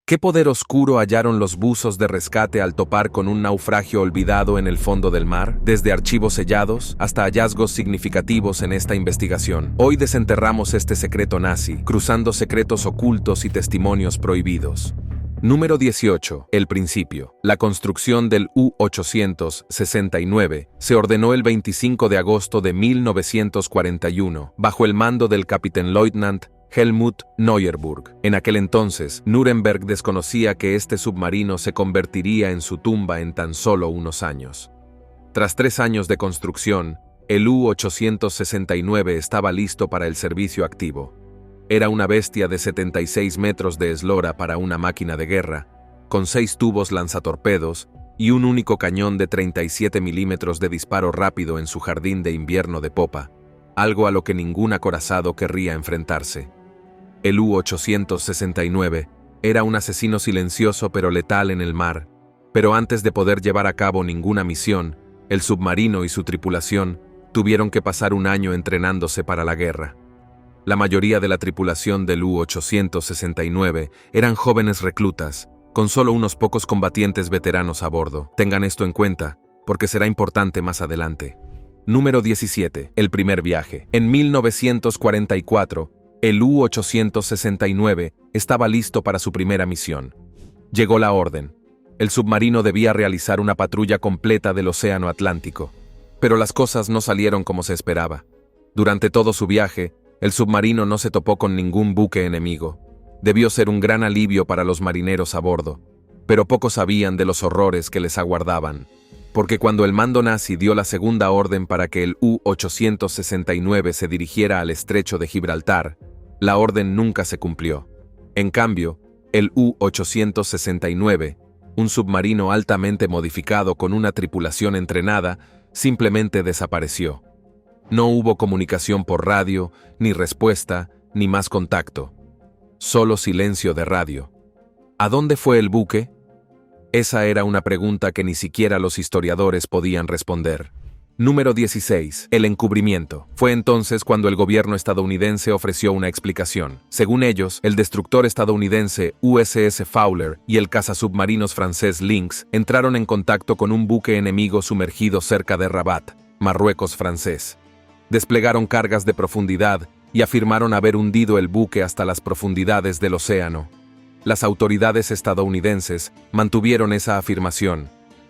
¿Qué poder oscuro hallaron los buzos de rescate al topar con un naufragio olvidado en el fondo del mar? Desde archivos sellados hasta hallazgos significativos en esta investigación. Hoy desenterramos este secreto nazi, cruzando secretos ocultos y testimonios prohibidos. Número 18. El principio. La construcción del U-869 se ordenó el 25 de agosto de 1941, bajo el mando del Kapitänleutnant Helmut Neuerburg. En aquel entonces, Nuremberg desconocía que este submarino se convertiría en su tumba en tan solo unos años. Tras 3 años de construcción, el U-869 estaba listo para el servicio activo. Era una bestia de 76 metros de eslora para una máquina de guerra, con 6 tubos lanzatorpedos y un único cañón de 37 milímetros de disparo rápido en su jardín de invierno de popa, algo a lo que ningún acorazado querría enfrentarse. El U-869 era un asesino silencioso pero letal en el mar, pero antes de poder llevar a cabo ninguna misión, el submarino y su tripulación tuvieron que pasar un año entrenándose para la guerra. La mayoría de la tripulación del U-869 eran jóvenes reclutas, con solo unos pocos combatientes veteranos a bordo. Tengan esto en cuenta, porque será importante más adelante. Número 17. El primer viaje. En 1944, el U-869 estaba listo para su primera misión. Llegó la orden. El submarino debía realizar una patrulla completa del Océano Atlántico. Pero las cosas no salieron como se esperaba. Durante todo su viaje, el submarino no se topó con ningún buque enemigo. Debió ser un gran alivio para los marineros a bordo, pero pocos sabían de los horrores que les aguardaban. Porque cuando el mando nazi dio la segunda orden para que el U-869 se dirigiera al estrecho de Gibraltar, la orden nunca se cumplió. En cambio, el U-869, un submarino altamente modificado con una tripulación entrenada, simplemente desapareció. No hubo comunicación por radio, ni respuesta, ni más contacto. Solo silencio de radio. ¿A dónde fue el buque? Esa era una pregunta que ni siquiera los historiadores podían responder. Número 16. El encubrimiento. Fue entonces cuando el gobierno estadounidense ofreció una explicación. Según ellos, el destructor estadounidense USS Fowler y el cazasubmarinos francés Lynx entraron en contacto con un buque enemigo sumergido cerca de Rabat, Marruecos francés. Desplegaron cargas de profundidad y afirmaron haber hundido el buque hasta las profundidades del océano. Las autoridades estadounidenses mantuvieron esa afirmación.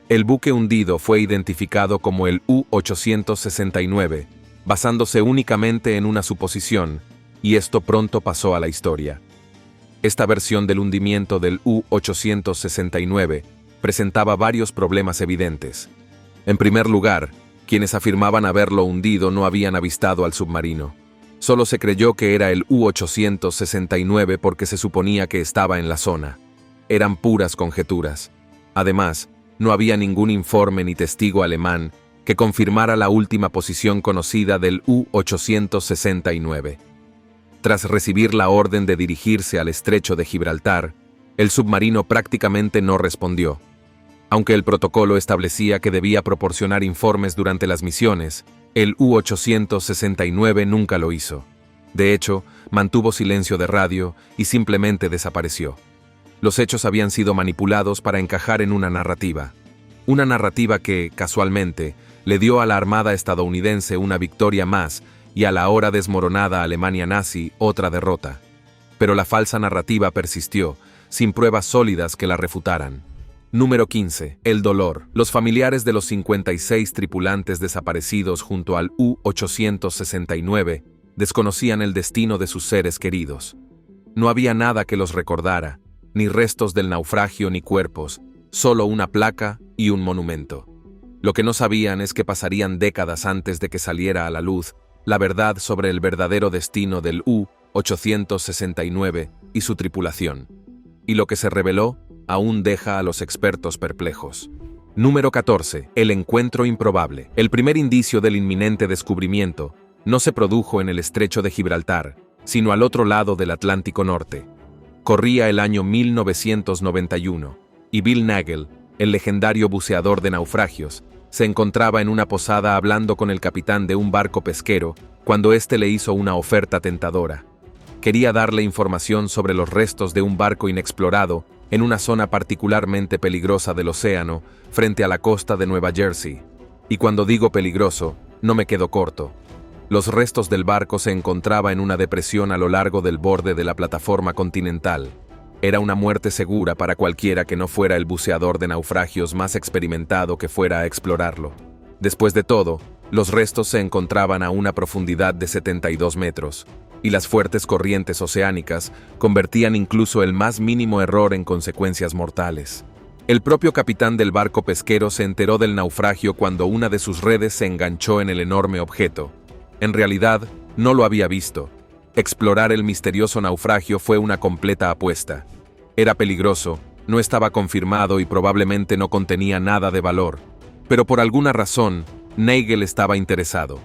El buque hundido fue identificado como el U-869, basándose únicamente en una suposición, y esto pronto pasó a la historia. Esta versión del hundimiento del U-869 presentaba varios problemas evidentes. En primer lugar, quienes afirmaban haberlo hundido no habían avistado al submarino. Solo se creyó que era el U-869 porque se suponía que estaba en la zona. Eran puras conjeturas. Además, no había ningún informe ni testigo alemán que confirmara la última posición conocida del U-869. Tras recibir la orden de dirigirse al estrecho de Gibraltar, el submarino prácticamente no respondió. Aunque el protocolo establecía que debía proporcionar informes durante las misiones, el U-869 nunca lo hizo. De hecho, mantuvo silencio de radio y simplemente desapareció. Los hechos habían sido manipulados para encajar en una narrativa. Una narrativa que, casualmente, le dio a la Armada estadounidense una victoria más y a la ahora desmoronada Alemania nazi otra derrota. Pero la falsa narrativa persistió, sin pruebas sólidas que la refutaran. Número 15. El dolor. Los familiares de los 56 tripulantes desaparecidos junto al U-869 desconocían el destino de sus seres queridos. No había nada que los recordara, ni restos del naufragio ni cuerpos, solo una placa y un monumento. Lo que no sabían es que pasarían décadas antes de que saliera a la luz la verdad sobre el verdadero destino del U-869 y su tripulación. Y lo que se reveló aún deja a los expertos perplejos. Número 14. El encuentro improbable. El primer indicio del inminente descubrimiento no se produjo en el estrecho de Gibraltar, sino al otro lado del Atlántico Norte. Corría el año 1991, y Bill Nagel, el legendario buceador de naufragios, se encontraba en una posada hablando con el capitán de un barco pesquero cuando éste le hizo una oferta tentadora. Quería darle información sobre los restos de un barco inexplorado en una zona particularmente peligrosa del océano, frente a la costa de Nueva Jersey. Y cuando digo peligroso, no me quedo corto. Los restos del barco se encontraban en una depresión a lo largo del borde de la plataforma continental. Era una muerte segura para cualquiera que no fuera el buceador de naufragios más experimentado que fuera a explorarlo. Después de todo, los restos se encontraban a una profundidad de 72 metros, y las fuertes corrientes oceánicas convertían incluso el más mínimo error en consecuencias mortales. El propio capitán del barco pesquero se enteró del naufragio cuando una de sus redes se enganchó en el enorme objeto. En realidad, no lo había visto. Explorar el misterioso naufragio fue una completa apuesta. Era peligroso, no estaba confirmado y probablemente no contenía nada de valor. Pero por alguna razón, Nagel estaba interesado.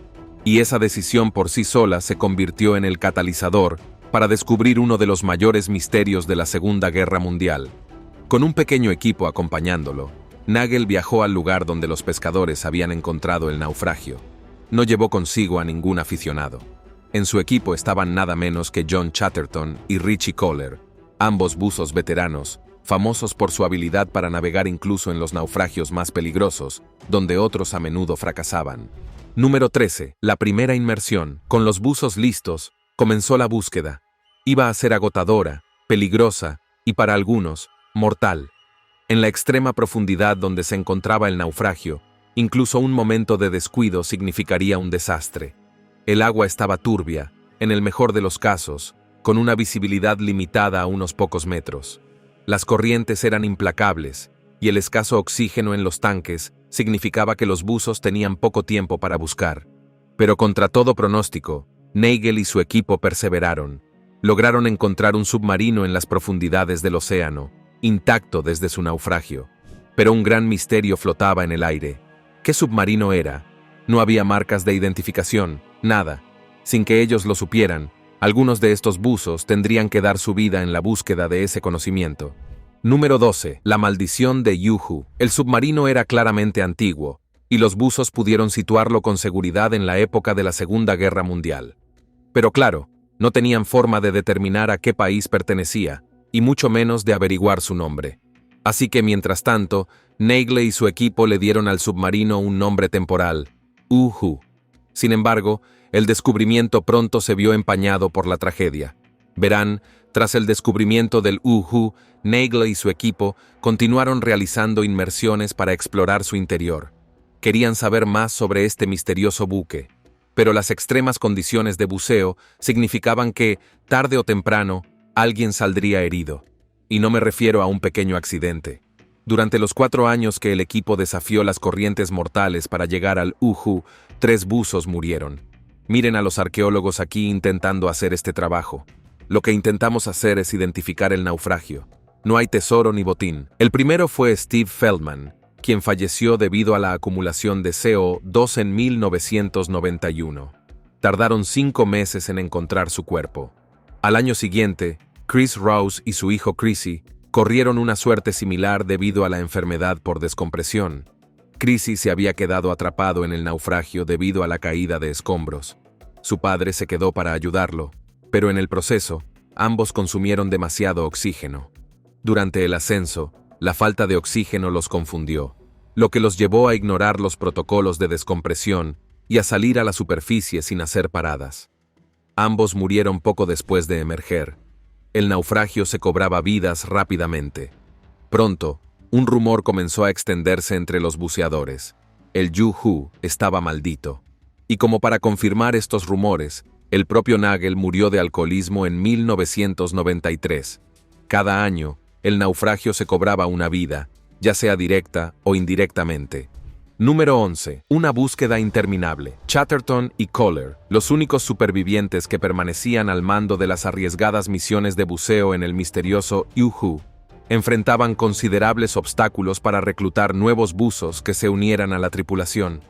Y esa decisión por sí sola se convirtió en el catalizador para descubrir uno de los mayores misterios de la Segunda Guerra Mundial. Con un pequeño equipo acompañándolo, Nagel viajó al lugar donde los pescadores habían encontrado el naufragio. No llevó consigo a ningún aficionado. En su equipo estaban nada menos que John Chatterton y Richie Kohler, ambos buzos veteranos, famosos por su habilidad para navegar incluso en los naufragios más peligrosos, donde otros a menudo fracasaban. Número 13. La primera inmersión. Con los buzos listos, comenzó la búsqueda. Iba a ser agotadora, peligrosa y, para algunos, mortal. En la extrema profundidad donde se encontraba el naufragio, incluso un momento de descuido significaría un desastre. El agua estaba turbia, en el mejor de los casos, con una visibilidad limitada a unos pocos metros. Las corrientes eran implacables, y el escaso oxígeno en los tanques significaba que los buzos tenían poco tiempo para buscar. Pero contra todo pronóstico, Nagel y su equipo perseveraron. Lograron encontrar un submarino en las profundidades del océano, intacto desde su naufragio. Pero un gran misterio flotaba en el aire. ¿Qué submarino era? No había marcas de identificación, nada. Sin que ellos lo supieran, algunos de estos buzos tendrían que dar su vida en la búsqueda de ese conocimiento. Número 12. La maldición de Yuhu. El submarino era claramente antiguo, y los buzos pudieron situarlo con seguridad en la época de la Segunda Guerra Mundial. Pero claro, no tenían forma de determinar a qué país pertenecía, y mucho menos de averiguar su nombre. Así que mientras tanto, Nagel y su equipo le dieron al submarino un nombre temporal, Uhu. Sin embargo, el descubrimiento pronto se vio empañado por la tragedia. Verán, tras el descubrimiento del Uhu, Nagel y su equipo continuaron realizando inmersiones para explorar su interior. Querían saber más sobre este misterioso buque, pero las extremas condiciones de buceo significaban que, tarde o temprano, alguien saldría herido. Y no me refiero a un pequeño accidente. Durante los 4 años que el equipo desafió las corrientes mortales para llegar al Uhu, 3 buzos murieron. Miren a los arqueólogos aquí intentando hacer este trabajo. Lo que intentamos hacer es identificar el naufragio. No hay tesoro ni botín. El primero fue Steve Feldman, quien falleció debido a la acumulación de CO2 en 1991. Tardaron 5 meses en encontrar su cuerpo. Al año siguiente, Chris Rouse y su hijo Chrissy corrieron una suerte similar debido a la enfermedad por descompresión. Chrissy se había quedado atrapado en el naufragio debido a la caída de escombros. Su padre se quedó para ayudarlo, pero en el proceso, ambos consumieron demasiado oxígeno. Durante el ascenso, la falta de oxígeno los confundió, lo que los llevó a ignorar los protocolos de descompresión y a salir a la superficie sin hacer paradas. Ambos murieron poco después de emerger. El naufragio se cobraba vidas rápidamente. Pronto, un rumor comenzó a extenderse entre los buceadores. El Yuhu estaba maldito. Y como para confirmar estos rumores, el propio Nagel murió de alcoholismo en 1993. Cada año, el naufragio se cobraba una vida, ya sea directa o indirectamente. Número 11. Una búsqueda interminable. Chatterton y Kohler, los únicos supervivientes que permanecían al mando de las arriesgadas misiones de buceo en el misterioso Yuhu, enfrentaban considerables obstáculos para reclutar nuevos buzos que se unieran a la tripulación.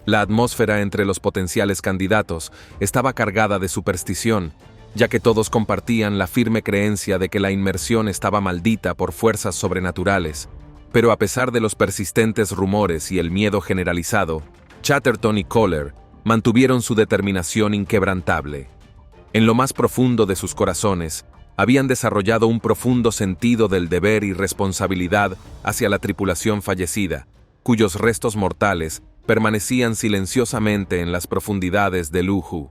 La atmósfera entre los potenciales candidatos estaba cargada de superstición, ya que todos compartían la firme creencia de que la inmersión estaba maldita por fuerzas sobrenaturales. Pero a pesar de los persistentes rumores y el miedo generalizado, Chatterton y Kohler mantuvieron su determinación inquebrantable. En lo más profundo de sus corazones, habían desarrollado un profundo sentido del deber y responsabilidad hacia la tripulación fallecida, cuyos restos mortales permanecían silenciosamente en las profundidades del Uhu.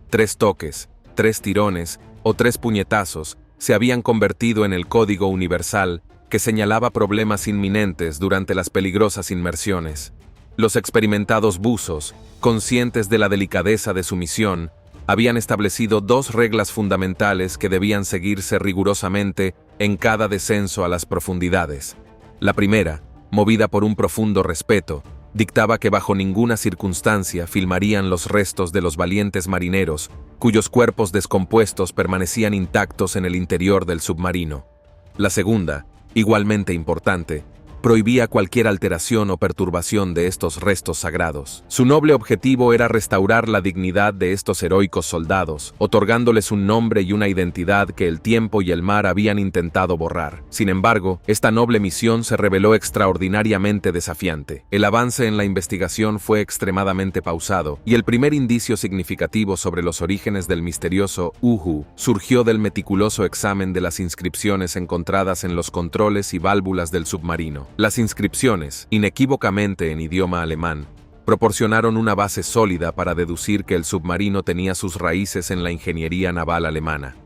3 toques, 3 tirones o 3 puñetazos se habían convertido en el código universal que señalaba problemas inminentes durante las peligrosas inmersiones. Los experimentados buzos, conscientes de la delicadeza de su misión, habían establecido 2 reglas fundamentales que debían seguirse rigurosamente en cada descenso a las profundidades. La primera, movida por un profundo respeto, dictaba que bajo ninguna circunstancia filmarían los restos de los valientes marineros, cuyos cuerpos descompuestos permanecían intactos en el interior del submarino. La segunda, igualmente importante, prohibía cualquier alteración o perturbación de estos restos sagrados. Su noble objetivo era restaurar la dignidad de estos heroicos soldados, otorgándoles un nombre y una identidad que el tiempo y el mar habían intentado borrar. Sin embargo, esta noble misión se reveló extraordinariamente desafiante. El avance en la investigación fue extremadamente pausado, y el primer indicio significativo sobre los orígenes del misterioso Uhu surgió del meticuloso examen de las inscripciones encontradas en los controles y válvulas del submarino. Las inscripciones, inequívocamente en idioma alemán, proporcionaron una base sólida para deducir que el submarino tenía sus raíces en la ingeniería naval alemana.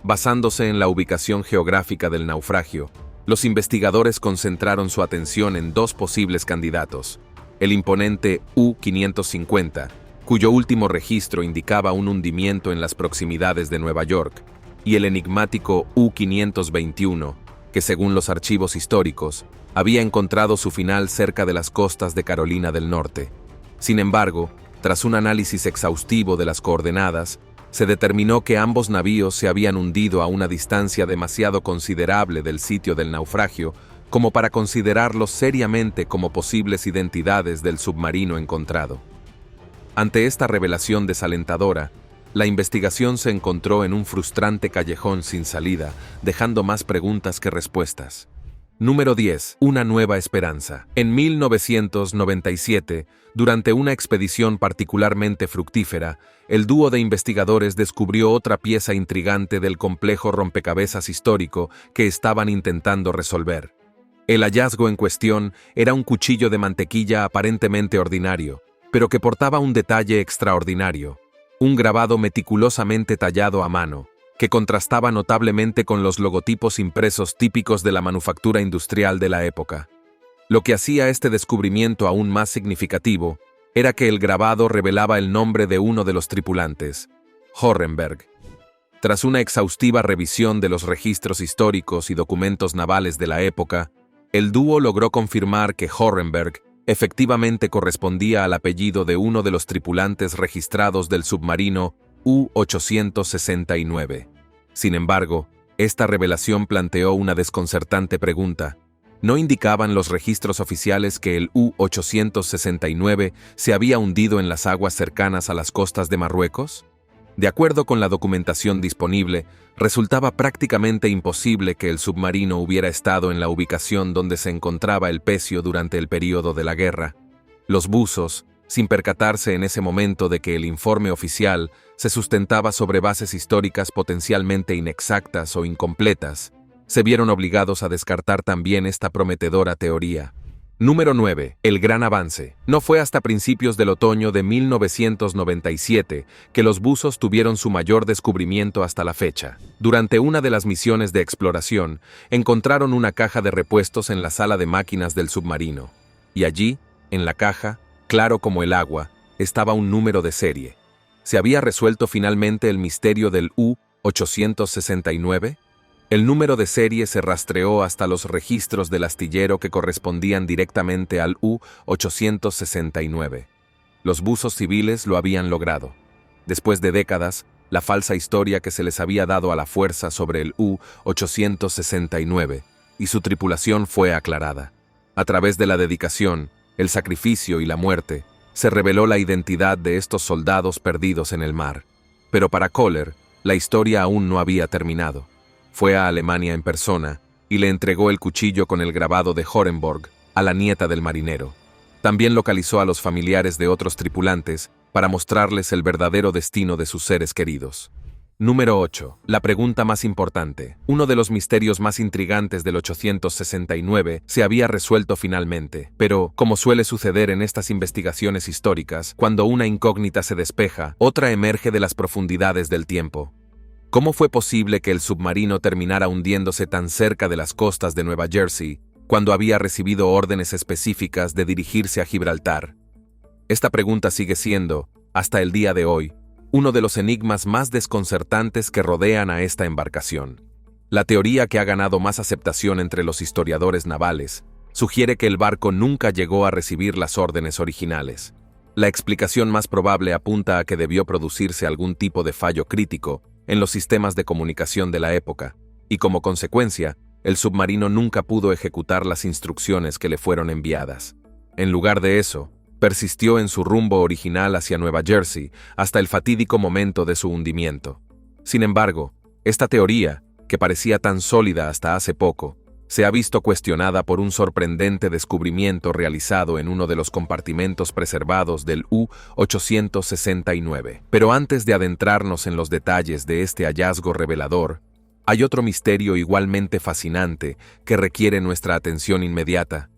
Basándose en la ubicación geográfica del naufragio, los investigadores concentraron su atención en 2 posibles candidatos: el imponente U-550, cuyo último registro indicaba un hundimiento en las proximidades de Nueva York, y el enigmático U-521, que según los archivos históricos, había encontrado su final cerca de las costas de Carolina del Norte. Sin embargo, tras un análisis exhaustivo de las coordenadas, se determinó que ambos navíos se habían hundido a una distancia demasiado considerable del sitio del naufragio como para considerarlos seriamente como posibles identidades del submarino encontrado. Ante esta revelación desalentadora, la investigación se encontró en un frustrante callejón sin salida, dejando más preguntas que respuestas. Número 10. Una nueva esperanza. En 1997, durante una expedición particularmente fructífera, el dúo de investigadores descubrió otra pieza intrigante del complejo rompecabezas histórico que estaban intentando resolver. El hallazgo en cuestión era un cuchillo de mantequilla aparentemente ordinario, pero que portaba un detalle extraordinario: un grabado meticulosamente tallado a mano, que contrastaba notablemente con los logotipos impresos típicos de la manufactura industrial de la época. Lo que hacía este descubrimiento aún más significativo era que el grabado revelaba el nombre de uno de los tripulantes, Horrenberg. Tras una exhaustiva revisión de los registros históricos y documentos navales de la época, el dúo logró confirmar que Horrenberg efectivamente correspondía al apellido de uno de los tripulantes registrados del submarino U-869. Sin embargo, esta revelación planteó una desconcertante pregunta. ¿No indicaban los registros oficiales que el U-869 se había hundido en las aguas cercanas a las costas de Marruecos? De acuerdo con la documentación disponible, resultaba prácticamente imposible que el submarino hubiera estado en la ubicación donde se encontraba el pecio durante el período de la guerra. Los buzos, sin percatarse en ese momento de que el informe oficial se sustentaba sobre bases históricas potencialmente inexactas o incompletas, se vieron obligados a descartar también esta prometedora teoría. Número 9. El gran avance. No fue hasta principios del otoño de 1997 que los buzos tuvieron su mayor descubrimiento hasta la fecha. Durante una de las misiones de exploración, encontraron una caja de repuestos en la sala de máquinas del submarino. Y allí, en la caja, claro como el agua, estaba un número de serie. ¿Se había resuelto finalmente el misterio del U-869? El número de serie se rastreó hasta los registros del astillero que correspondían directamente al U-869. Los buzos civiles lo habían logrado. Después de décadas, la falsa historia que se les había dado a la fuerza sobre el U-869 y su tripulación fue aclarada. A través de la dedicación, el sacrificio y la muerte, se reveló la identidad de estos soldados perdidos en el mar. Pero para Kohler, la historia aún no había terminado. Fue a Alemania en persona y le entregó el cuchillo con el grabado de Horrenberg a la nieta del marinero. También localizó a los familiares de otros tripulantes para mostrarles el verdadero destino de sus seres queridos. Número 8. La pregunta más importante. Uno de los misterios más intrigantes del 869 se había resuelto finalmente, pero, como suele suceder en estas investigaciones históricas, cuando una incógnita se despeja, otra emerge de las profundidades del tiempo. ¿Cómo fue posible que el submarino terminara hundiéndose tan cerca de las costas de Nueva Jersey, cuando había recibido órdenes específicas de dirigirse a Gibraltar? Esta pregunta sigue siendo, hasta el día de hoy, uno de los enigmas más desconcertantes que rodean a esta embarcación. La teoría que ha ganado más aceptación entre los historiadores navales sugiere que el barco nunca llegó a recibir las órdenes originales. La explicación más probable apunta a que debió producirse algún tipo de fallo crítico en los sistemas de comunicación de la época, y como consecuencia, el submarino nunca pudo ejecutar las instrucciones que le fueron enviadas. En lugar de eso, persistió en su rumbo original hacia Nueva Jersey hasta el fatídico momento de su hundimiento. Sin embargo, esta teoría, que parecía tan sólida hasta hace poco, se ha visto cuestionada por un sorprendente descubrimiento realizado en uno de los compartimentos preservados del U-869. Pero antes de adentrarnos en los detalles de este hallazgo revelador, hay otro misterio igualmente fascinante que requiere nuestra atención inmediata.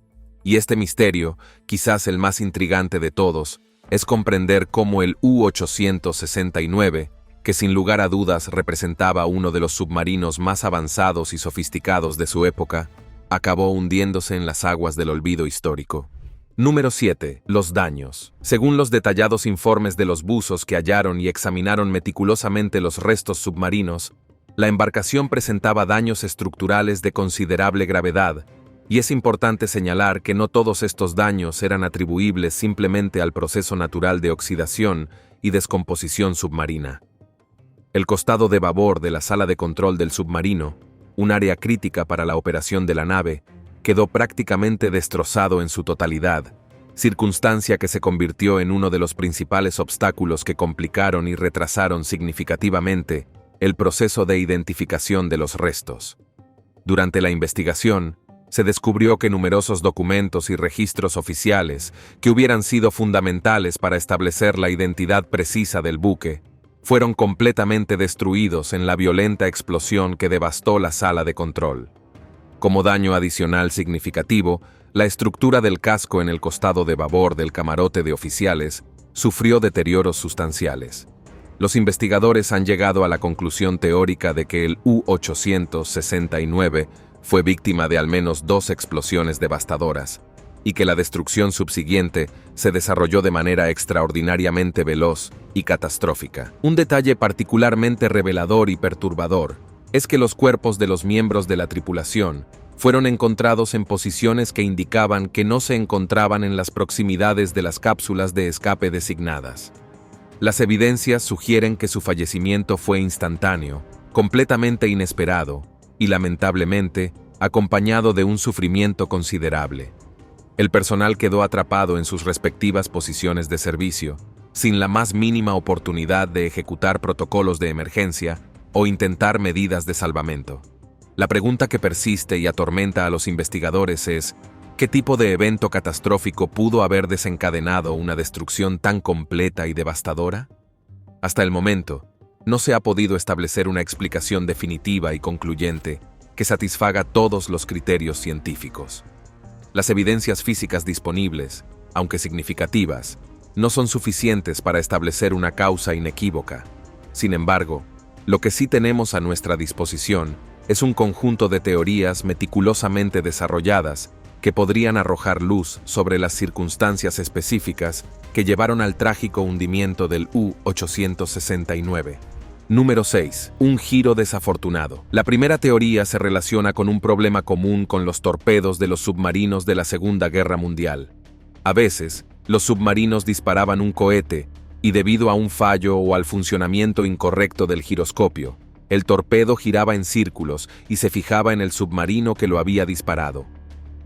Y este misterio, quizás el más intrigante de todos, es comprender cómo el U-869, que sin lugar a dudas representaba uno de los submarinos más avanzados y sofisticados de su época, acabó hundiéndose en las aguas del olvido histórico. Número 7. Los daños. Según los detallados informes de los buzos que hallaron y examinaron meticulosamente los restos submarinos, la embarcación presentaba daños estructurales de considerable gravedad, y es importante señalar que no todos estos daños eran atribuibles simplemente al proceso natural de oxidación y descomposición submarina. El costado de babor de la sala de control del submarino, un área crítica para la operación de la nave, quedó prácticamente destrozado en su totalidad, circunstancia que se convirtió en uno de los principales obstáculos que complicaron y retrasaron significativamente el proceso de identificación de los restos. Durante la investigación, se descubrió que numerosos documentos y registros oficiales, que hubieran sido fundamentales para establecer la identidad precisa del buque, fueron completamente destruidos en la violenta explosión que devastó la sala de control. Como daño adicional significativo, la estructura del casco en el costado de babor del camarote de oficiales sufrió deterioros sustanciales. Los investigadores han llegado a la conclusión teórica de que el U-869 fue víctima de al menos 2 explosiones devastadoras, y que la destrucción subsiguiente se desarrolló de manera extraordinariamente veloz y catastrófica. Un detalle particularmente revelador y perturbador es que los cuerpos de los miembros de la tripulación fueron encontrados en posiciones que indicaban que no se encontraban en las proximidades de las cápsulas de escape designadas. Las evidencias sugieren que su fallecimiento fue instantáneo, completamente inesperado, y lamentablemente, acompañado de un sufrimiento considerable. El personal quedó atrapado en sus respectivas posiciones de servicio, sin la más mínima oportunidad de ejecutar protocolos de emergencia o intentar medidas de salvamento. La pregunta que persiste y atormenta a los investigadores es, ¿qué tipo de evento catastrófico pudo haber desencadenado una destrucción tan completa y devastadora? Hasta el momento, no se ha podido establecer una explicación definitiva y concluyente que satisfaga todos los criterios científicos. Las evidencias físicas disponibles, aunque significativas, no son suficientes para establecer una causa inequívoca. Sin embargo, lo que sí tenemos a nuestra disposición es un conjunto de teorías meticulosamente desarrolladas que podrían arrojar luz sobre las circunstancias específicas que llevaron al trágico hundimiento del U-869. Número 6. Un giro desafortunado. La primera teoría se relaciona con un problema común con los torpedos de los submarinos de la Segunda Guerra Mundial. A veces, los submarinos disparaban un cohete y debido a un fallo o al funcionamiento incorrecto del giroscopio, el torpedo giraba en círculos y se fijaba en el submarino que lo había disparado.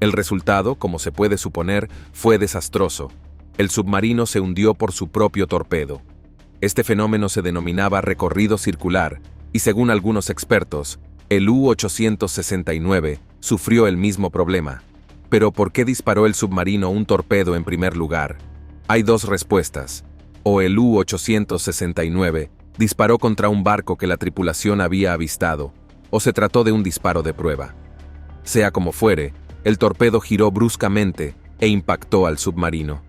El resultado, como se puede suponer, fue desastroso. El submarino se hundió por su propio torpedo. Este fenómeno se denominaba recorrido circular, y según algunos expertos, el U-869 sufrió el mismo problema. Pero ¿por qué disparó el submarino un torpedo en primer lugar? Hay dos respuestas. O el U-869 disparó contra un barco que la tripulación había avistado, o se trató de un disparo de prueba. Sea como fuere, el torpedo giró bruscamente e impactó al submarino.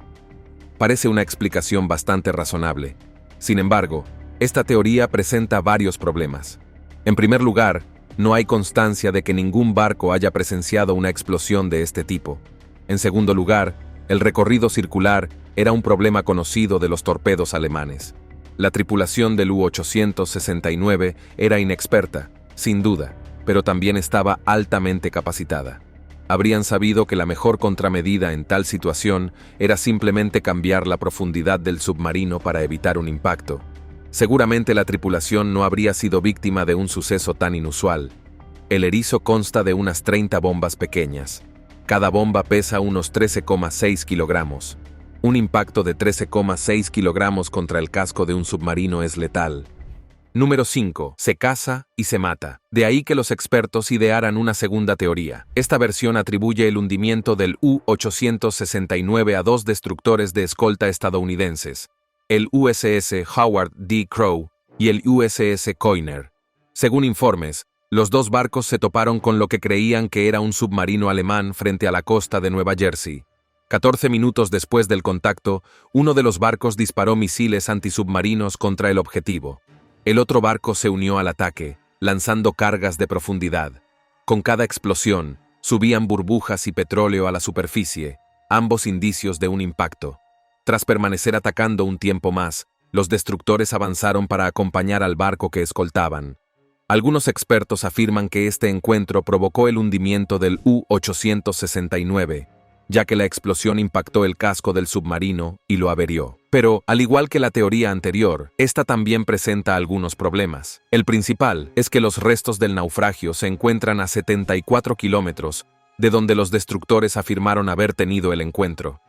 Parece una explicación bastante razonable. Sin embargo, esta teoría presenta varios problemas. En primer lugar, no hay constancia de que ningún barco haya presenciado una explosión de este tipo. En segundo lugar, el recorrido circular era un problema conocido de los torpedos alemanes. La tripulación del U-869 era inexperta, sin duda, pero también estaba altamente capacitada. Habrían sabido que la mejor contramedida en tal situación era simplemente cambiar la profundidad del submarino para evitar un impacto. Seguramente la tripulación no habría sido víctima de un suceso tan inusual. El erizo consta de unas 30 bombas pequeñas. Cada bomba pesa unos 13,6 kilogramos. Un impacto de 13,6 kilogramos contra el casco de un submarino es letal. Número 5. Se caza y se mata. De ahí que los expertos idearan una segunda teoría. Esta versión atribuye el hundimiento del U-869 a dos destructores de escolta estadounidenses, el USS Howard D. Crowe y el USS Coiner. Según informes, los dos barcos se toparon con lo que creían que era un submarino alemán frente a la costa de Nueva Jersey. 14 minutos después del contacto, uno de los barcos disparó misiles antisubmarinos contra el objetivo. El otro barco se unió al ataque, lanzando cargas de profundidad. Con cada explosión, subían burbujas y petróleo a la superficie, ambos indicios de un impacto. Tras permanecer atacando un tiempo más, los destructores avanzaron para acompañar al barco que escoltaban. Algunos expertos afirman que este encuentro provocó el hundimiento del U-869, ya que la explosión impactó el casco del submarino y lo averió. Pero, al igual que la teoría anterior, esta también presenta algunos problemas. El principal es que los restos del naufragio se encuentran a 74 kilómetros de donde los destructores afirmaron haber tenido el encuentro.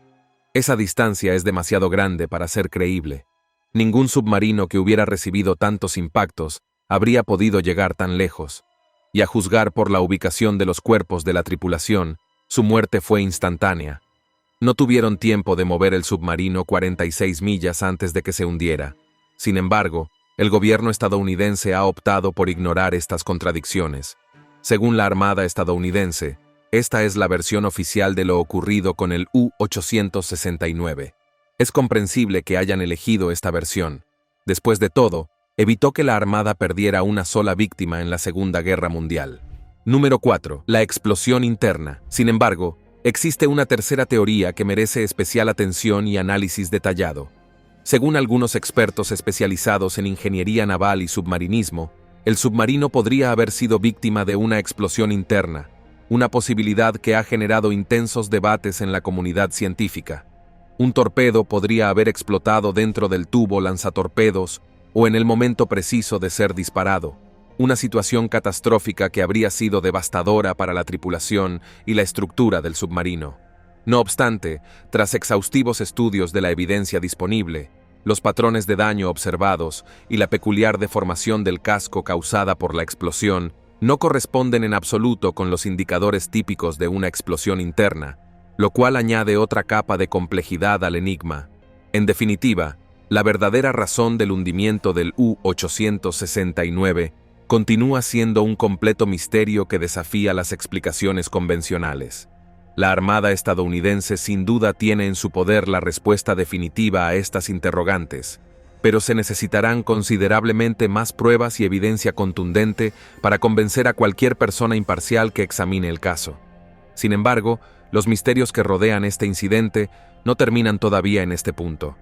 Esa distancia es demasiado grande para ser creíble. Ningún submarino que hubiera recibido tantos impactos habría podido llegar tan lejos. Y a juzgar por la ubicación de los cuerpos de la tripulación, su muerte fue instantánea. No tuvieron tiempo de mover el submarino 46 millas antes de que se hundiera. Sin embargo, el gobierno estadounidense ha optado por ignorar estas contradicciones. Según la Armada estadounidense, esta es la versión oficial de lo ocurrido con el U-869. Es comprensible que hayan elegido esta versión. Después de todo, evitó que la Armada perdiera una sola víctima en la Segunda Guerra Mundial. Número 4. La explosión interna. Sin embargo, existe una tercera teoría que merece especial atención y análisis detallado. Según algunos expertos especializados en ingeniería naval y submarinismo, el submarino podría haber sido víctima de una explosión interna, una posibilidad que ha generado intensos debates en la comunidad científica. Un torpedo podría haber explotado dentro del tubo lanzatorpedos o en el momento preciso de ser disparado. Una situación catastrófica que habría sido devastadora para la tripulación y la estructura del submarino. No obstante, tras exhaustivos estudios de la evidencia disponible, los patrones de daño observados y la peculiar deformación del casco causada por la explosión no corresponden en absoluto con los indicadores típicos de una explosión interna, lo cual añade otra capa de complejidad al enigma. En definitiva, la verdadera razón del hundimiento del U-869 continúa siendo un completo misterio que desafía las explicaciones convencionales. La Armada estadounidense sin duda tiene en su poder la respuesta definitiva a estas interrogantes, pero se necesitarán considerablemente más pruebas y evidencia contundente para convencer a cualquier persona imparcial que examine el caso. Sin embargo, los misterios que rodean este incidente no terminan todavía en este punto.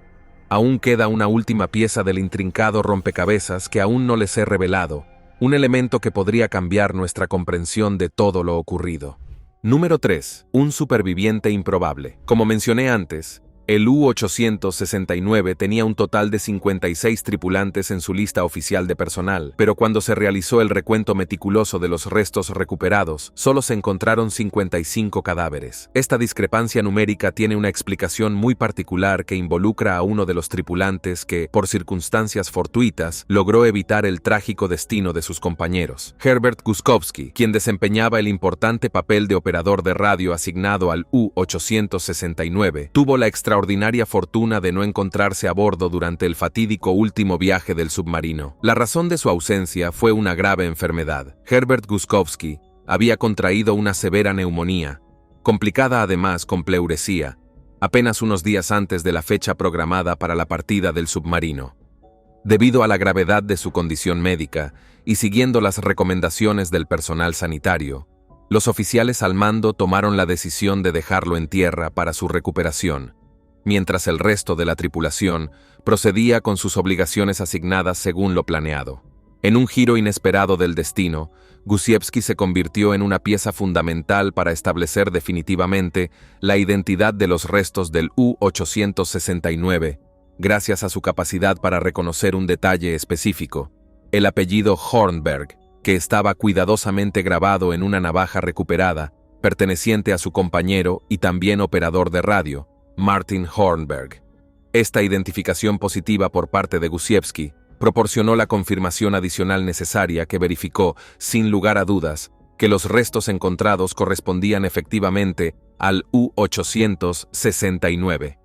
Aún queda una última pieza del intrincado rompecabezas que aún no les he revelado, un elemento que podría cambiar nuestra comprensión de todo lo ocurrido. Número 3. Un superviviente improbable. Como mencioné antes, el U-869 tenía un total de 56 tripulantes en su lista oficial de personal, pero cuando se realizó el recuento meticuloso de los restos recuperados, solo se encontraron 55 cadáveres. Esta discrepancia numérica tiene una explicación muy particular que involucra a uno de los tripulantes que, por circunstancias fortuitas, logró evitar el trágico destino de sus compañeros. Herbert Guskowski, quien desempeñaba el importante papel de operador de radio asignado al U-869, tuvo la extraordinaria extraordinaria fortuna de no encontrarse a bordo durante el fatídico último viaje del submarino. La razón de su ausencia fue una grave enfermedad. Herbert Guskowski había contraído una severa neumonía, complicada además con pleuresía, apenas unos días antes de la fecha programada para la partida del submarino. Debido a la gravedad de su condición médica y siguiendo las recomendaciones del personal sanitario, los oficiales al mando tomaron la decisión de dejarlo en tierra para su recuperación, mientras el resto de la tripulación procedía con sus obligaciones asignadas según lo planeado. En un giro inesperado del destino, Gusiewski se convirtió en una pieza fundamental para establecer definitivamente la identidad de los restos del U-869, gracias a su capacidad para reconocer un detalle específico, el apellido Hornberg, que estaba cuidadosamente grabado en una navaja recuperada, perteneciente a su compañero y también operador de radio, Martin Hornberg. Esta identificación positiva por parte de Gusiewski proporcionó la confirmación adicional necesaria que verificó, sin lugar a dudas, que los restos encontrados correspondían efectivamente al U-869.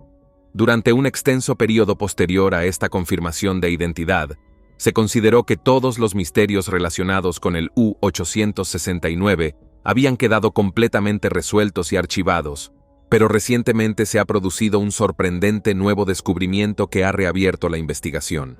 Durante un extenso periodo posterior a esta confirmación de identidad, se consideró que todos los misterios relacionados con el U-869 habían quedado completamente resueltos y archivados, pero recientemente se ha producido un sorprendente nuevo descubrimiento que ha reabierto la investigación.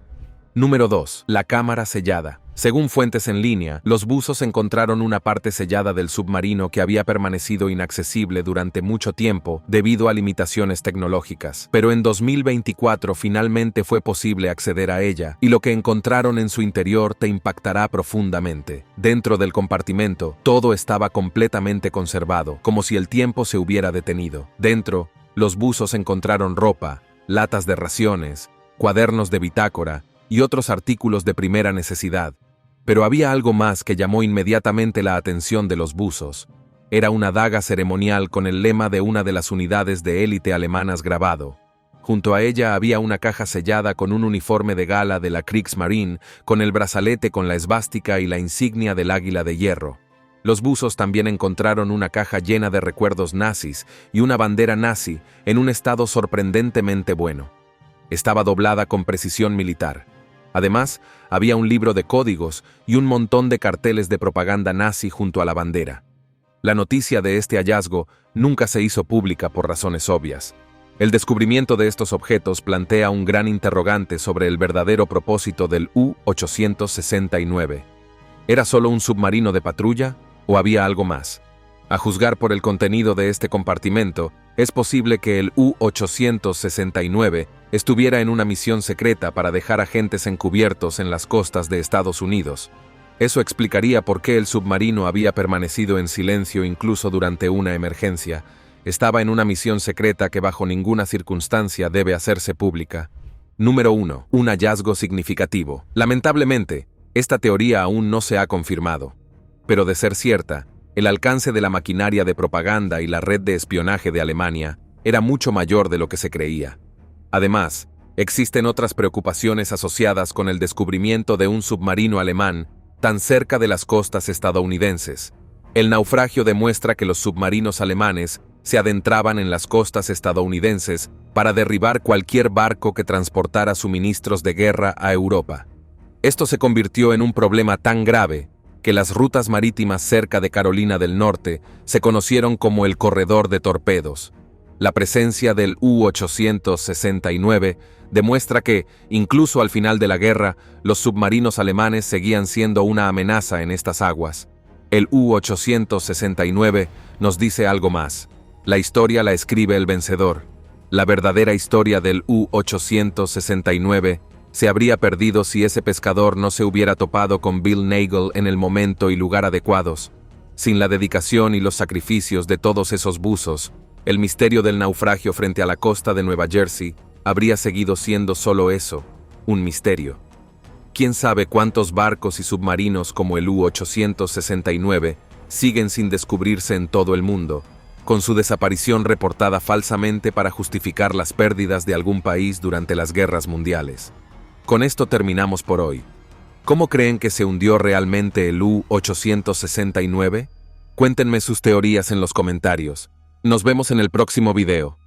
Número 2. La cámara sellada. Según fuentes en línea, los buzos encontraron una parte sellada del submarino que había permanecido inaccesible durante mucho tiempo debido a limitaciones tecnológicas. Pero en 2024 finalmente fue posible acceder a ella, y lo que encontraron en su interior te impactará profundamente. Dentro del compartimento, todo estaba completamente conservado, como si el tiempo se hubiera detenido. Dentro, los buzos encontraron ropa, latas de raciones, cuadernos de bitácora y otros artículos de primera necesidad. Pero había algo más que llamó inmediatamente la atención de los buzos. Era una daga ceremonial con el lema de una de las unidades de élite alemanas grabado. Junto a ella había una caja sellada con un uniforme de gala de la Kriegsmarine, con el brazalete con la esvástica y la insignia del águila de hierro. Los buzos también encontraron una caja llena de recuerdos nazis y una bandera nazi en un estado sorprendentemente bueno. Estaba doblada con precisión militar. Además, había un libro de códigos y un montón de carteles de propaganda nazi junto a la bandera. La noticia de este hallazgo nunca se hizo pública por razones obvias. El descubrimiento de estos objetos plantea un gran interrogante sobre el verdadero propósito del U-869. ¿Era solo un submarino de patrulla o había algo más? A juzgar por el contenido de este compartimento, es posible que el U-869 estuviera en una misión secreta para dejar agentes encubiertos en las costas de Estados Unidos. Eso explicaría por qué el submarino había permanecido en silencio incluso durante una emergencia. Estaba en una misión secreta que bajo ninguna circunstancia debe hacerse pública. Número 1. Un hallazgo significativo. Lamentablemente, esta teoría aún no se ha confirmado. Pero de ser cierta, el alcance de la maquinaria de propaganda y la red de espionaje de Alemania era mucho mayor de lo que se creía. Además, existen otras preocupaciones asociadas con el descubrimiento de un submarino alemán tan cerca de las costas estadounidenses. El naufragio demuestra que los submarinos alemanes se adentraban en las costas estadounidenses para derribar cualquier barco que transportara suministros de guerra a Europa. Esto se convirtió en un problema tan grave que las rutas marítimas cerca de Carolina del Norte se conocieron como el corredor de torpedos. La presencia del U-869 demuestra que, incluso al final de la guerra, los submarinos alemanes seguían siendo una amenaza en estas aguas. El U-869 nos dice algo más. La historia la escribe el vencedor. La verdadera historia del U-869 se habría perdido si ese pescador no se hubiera topado con Bill Nagel en el momento y lugar adecuados. Sin la dedicación y los sacrificios de todos esos buzos, el misterio del naufragio frente a la costa de Nueva Jersey habría seguido siendo solo eso, un misterio. ¿Quién sabe cuántos barcos y submarinos como el U-869 siguen sin descubrirse en todo el mundo, con su desaparición reportada falsamente para justificar las pérdidas de algún país durante las guerras mundiales? Con esto terminamos por hoy. ¿Cómo creen que se hundió realmente el U-869? Cuéntenme sus teorías en los comentarios. Nos vemos en el próximo video.